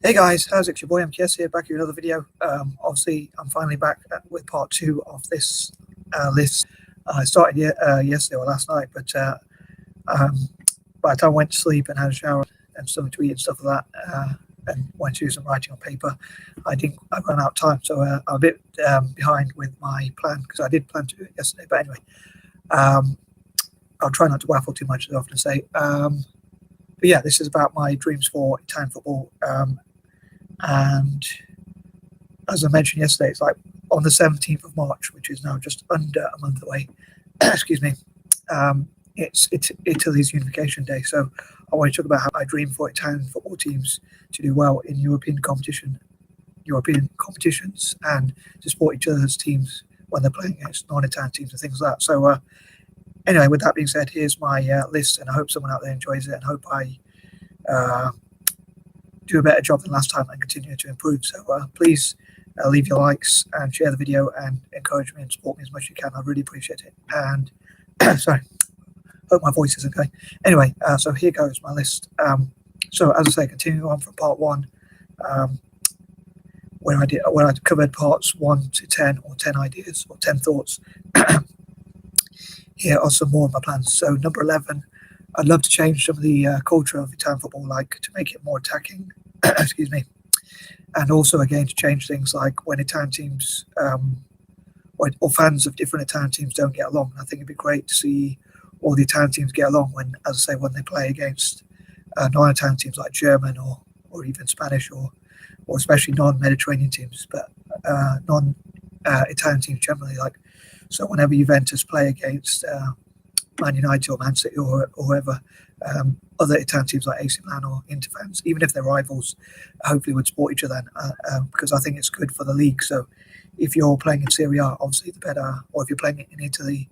Hey guys, how's it? It's your boy M.K.S here, back with another video. Obviously, I'm finally back with part 2 of this list. I started yesterday or last night, but by the time I went to sleep and had a shower and something to eat and stuff like that, and went to do some writing on paper, I ran out of time, so I'm a bit behind with my plan because I did plan to do it yesterday. But anyway, I'll try not to waffle too much, as I often say. But yeah, this is about my dreams for Italian football. And as I mentioned yesterday, it's like on the 17th of March, which is now just under a month away. Excuse me. It's Italy's unification day. So I want to talk about how I dream for Italian football teams to do well in European competitions, and to support each other's teams when they're playing against non-Italian teams and things like that. So anyway, with that being said, here's my list, and I hope someone out there enjoys it, and hope I do a better job than last time and continue to improve. So please leave your likes and share the video and encourage me and support me as much as you can. I really appreciate it. And sorry, hope my voice is okay. Anyway, so here goes my list. So as I say, continuing on from part 1, where I covered parts 1 to 10, or 10 ideas or 10 thoughts. Here are some more of my plans. So number 11, I'd love to change some of the culture of Italian football, like to make it more attacking, excuse me, and also again to change things like when Italian teams or fans of different Italian teams don't get along. I think it'd be great to see all the Italian teams get along when, as I say, when they play against non-Italian teams like German or even Spanish or especially non-Mediterranean teams, but non-Italian teams generally. Like, so whenever Juventus play against Man United or Man City or whoever, other Italian teams like AC Milan or Inter fans, even if they're rivals, hopefully would support each other, because I think it's good for the league. So if you're playing in Serie A, obviously the better, or if you're playing in Italy,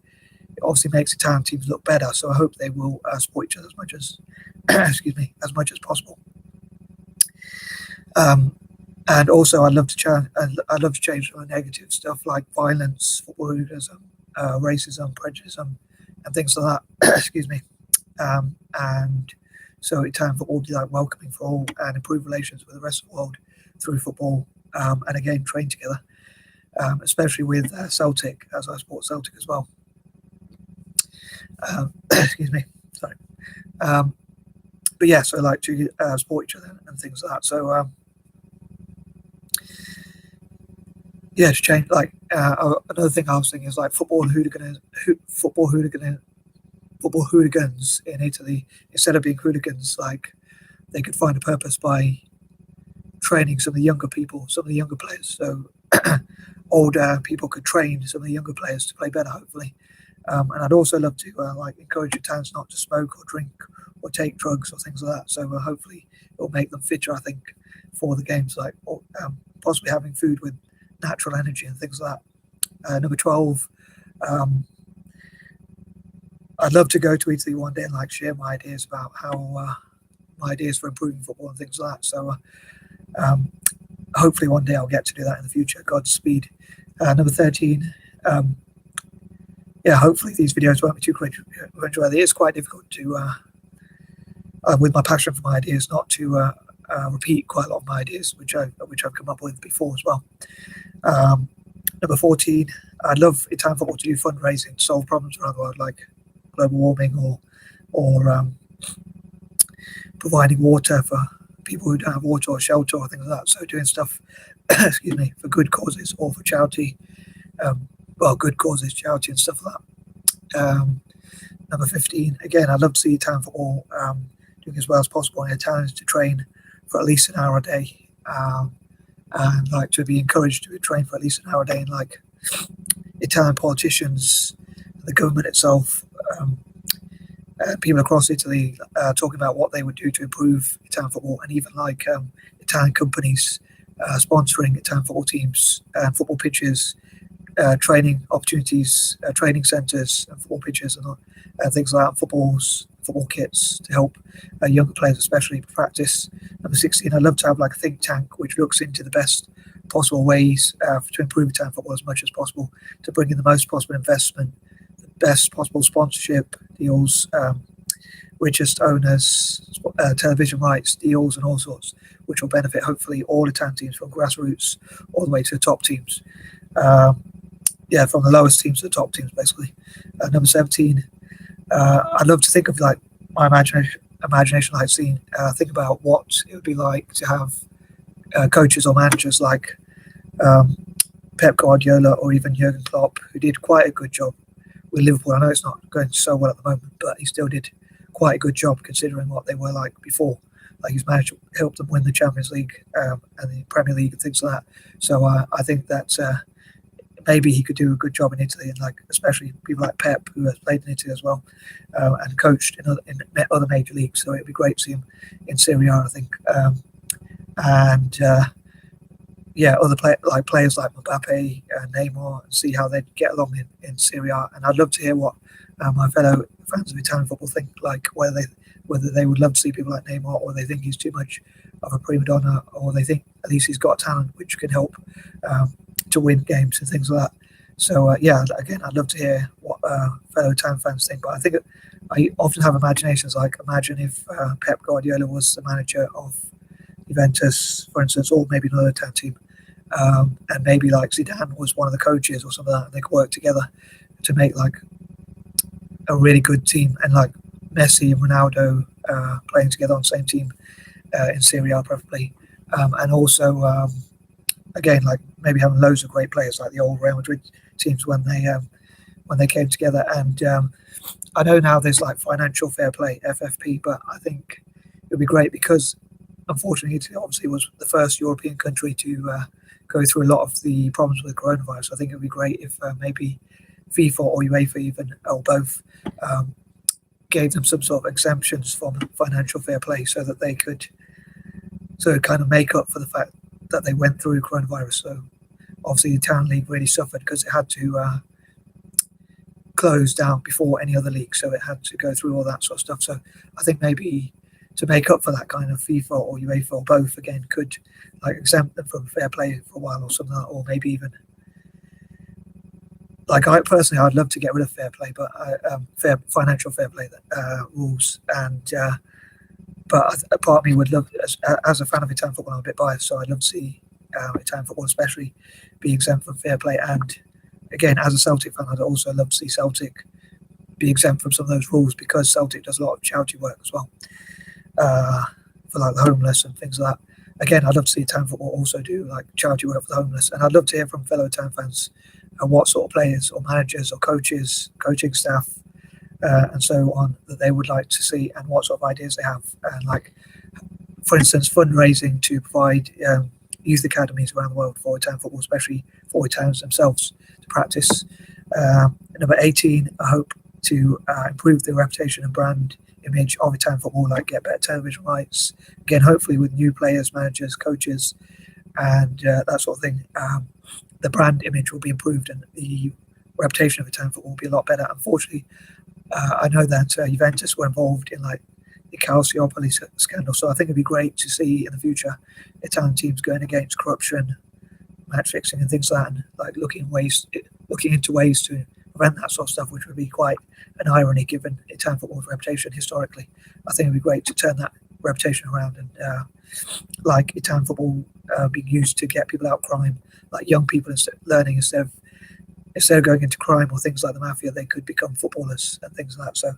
it obviously makes Italian teams look better. So I hope they will support each other as much as excuse me, as much as possible. And also I'd love to change some negative stuff like violence, football hooliganism, racism, prejudice, and things like that. Excuse me. And so Italian football will be like welcoming for all and improve relations with the rest of the world through football, and again train together, especially with Celtic, as I support Celtic as well. Excuse me, sorry. But yeah, so I like to support each other and things like that. So yeah, to change, like another thing I was thinking is like football hooligans in Italy, instead of being hooligans, like they could find a purpose by training some of the younger players. So older people could train some of the younger players to play better, hopefully. And I'd also love to like encourage Italians not to smoke or drink or take drugs or things like that. So hopefully it'll make them fitter, I think, for the games, like possibly having food with natural energy and things like that. Number 12, I'd love to go to Italy one day and like share my ideas about how my ideas for improving football and things like that. So hopefully one day I'll get to do that in the future. Godspeed. Number 13, yeah, hopefully these videos won't be too great to enjoy. It is quite difficult to, with my passion for my ideas, not to repeat quite a lot of my ideas, which I've come up with before as well. Number 14, I'd love Italian football to do fundraising to solve problems around the world, like global warming or providing water for people who don't have water or shelter or things like that. So doing stuff, excuse me, for good causes or for charity. Good causes, charity and stuff like that. Number 15, again, I'd love to see Italian football doing as well as possible in Italians to train for at least an hour a day, and like to be encouraged to train for at least an hour a day, and like Italian politicians, the government itself, people across Italy talking about what they would do to improve Italian football, and even like Italian companies sponsoring Italian football teams and football pitches, training opportunities, training centres and football pitches and things like that, football kits to help younger players especially practice. Number 16, I'd love to have like a think tank which looks into the best possible ways to improve Italian football as much as possible, to bring in the most possible investment, the best possible sponsorship deals, richest owners, television rights, deals, and all sorts, which will benefit hopefully all Italian teams from grassroots all the way to the top teams. From the lowest teams to the top teams, basically. Number 17, I'd love to think of like my imagination like seeing, think about what it would be like to have coaches or managers like Pep Guardiola or even Jurgen Klopp, who did quite a good job with Liverpool. I know it's not going so well at the moment, but he still did quite a good job considering what they were like before. Like he's managed to help them win the Champions League and the Premier League and things like that. So I think that maybe he could do a good job in Italy, and like especially people like Pep, who has played in Italy as well and coached in other major leagues. So it'd be great to see him in Serie A, I think. Other players like Mbappe, Neymar, and see how they get along in Serie A. And I'd love to hear what my fellow fans of Italian football think, like whether they would love to see people like Neymar, or they think he's too much of a prima donna, or they think at least he's got talent which can help to win games and things like that. So again, I'd love to hear what fellow Italian fans think. But I think I often have imaginations like, imagine if Pep Guardiola was the manager of Juventus, for instance, or maybe another Italian team, and maybe like Zidane was one of the coaches or something like that, and they could work together to make like a really good team, and like Messi and Ronaldo playing together on the same team in Serie A preferably, and also again like maybe having loads of great players like the old Real Madrid teams when they came together. And I know now there's like financial fair play, FFP, but I think it would be great because unfortunately Italy obviously was the first European country to go through a lot of the problems with coronavirus. I think it would be great if maybe FIFA or UEFA even, or both, gave them some sort of exemptions from financial fair play so that they could kind of make up for the fact that they went through coronavirus. So obviously the Italian league really suffered because it had to close down before any other league, so it had to go through all that sort of stuff. So I think maybe to make up for that, kind of FIFA or UEFA or both again could like exempt them from fair play for a while or something like that, or maybe even like I'd love to get rid of fair play, but financial fair play rules. And but a part of me would love, as a fan of Italian football, I'm a bit biased, so I'd love to see Italian football especially be exempt from fair play. And again, as a Celtic fan, I'd also love to see Celtic be exempt from some of those rules, because Celtic does a lot of charity work as well for like the homeless and things like that. Again, I'd love to see Italian football also do like charity work for the homeless, and I'd love to hear from fellow Italian fans what sort of players or managers or coaches, coaching staff, and so on that they would like to see, and what sort of ideas they have. And like, for instance, fundraising to provide youth academies around the world for Italian football, especially for Italians themselves to practice. Number 18, I hope to improve the reputation and brand image of Italian football, like get better television rights, again hopefully with new players, managers, coaches, and that sort of thing. The brand image will be improved and the reputation of Italian football will be a lot better. Unfortunately, I know that Juventus were involved in like the C.E.O.s scandal, so I think it'd be great to see in the future Italian teams going against corruption, match fixing and things like that, and like looking into ways to prevent that sort of stuff, which would be quite an irony given Italian football's reputation historically. I think it'd be great to turn that reputation around, and like Italian football being used to get people out of crime, like young people learning instead of going into crime or things like the mafia, they could become footballers and things like that. So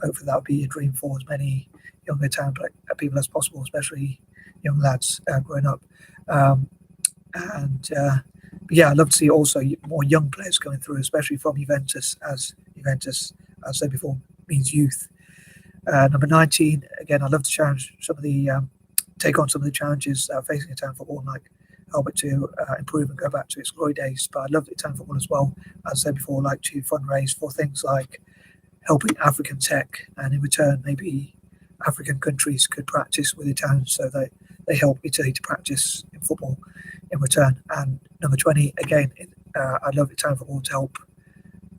hopefully that would be a dream for as many younger Italian people as possible, especially young lads growing up. I'd love to see also more young players coming through, especially from Juventus, as Juventus, as I said before, means youth. Number 19, again, I'd love to challenge take on some of the challenges facing Italian football, and like help it to improve and go back to its glory days. But I love Italian football as well. As I said before, like to fundraise for things like helping African tech, and in return, maybe African countries could practice with Italians, so that they help Italy to practice in football in return. And number 20, again, I love Italian football to help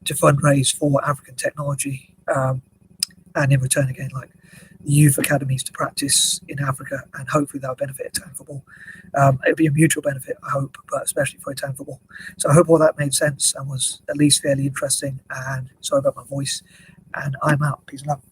to fundraise for African technology, and in return, again, like youth academies to practice in Africa, and hopefully that will benefit Italian football. It'll be a mutual benefit, I hope, but especially for Italian football. So I hope all that made sense and was at least fairly interesting. And sorry about my voice. And I'm out. Peace and love.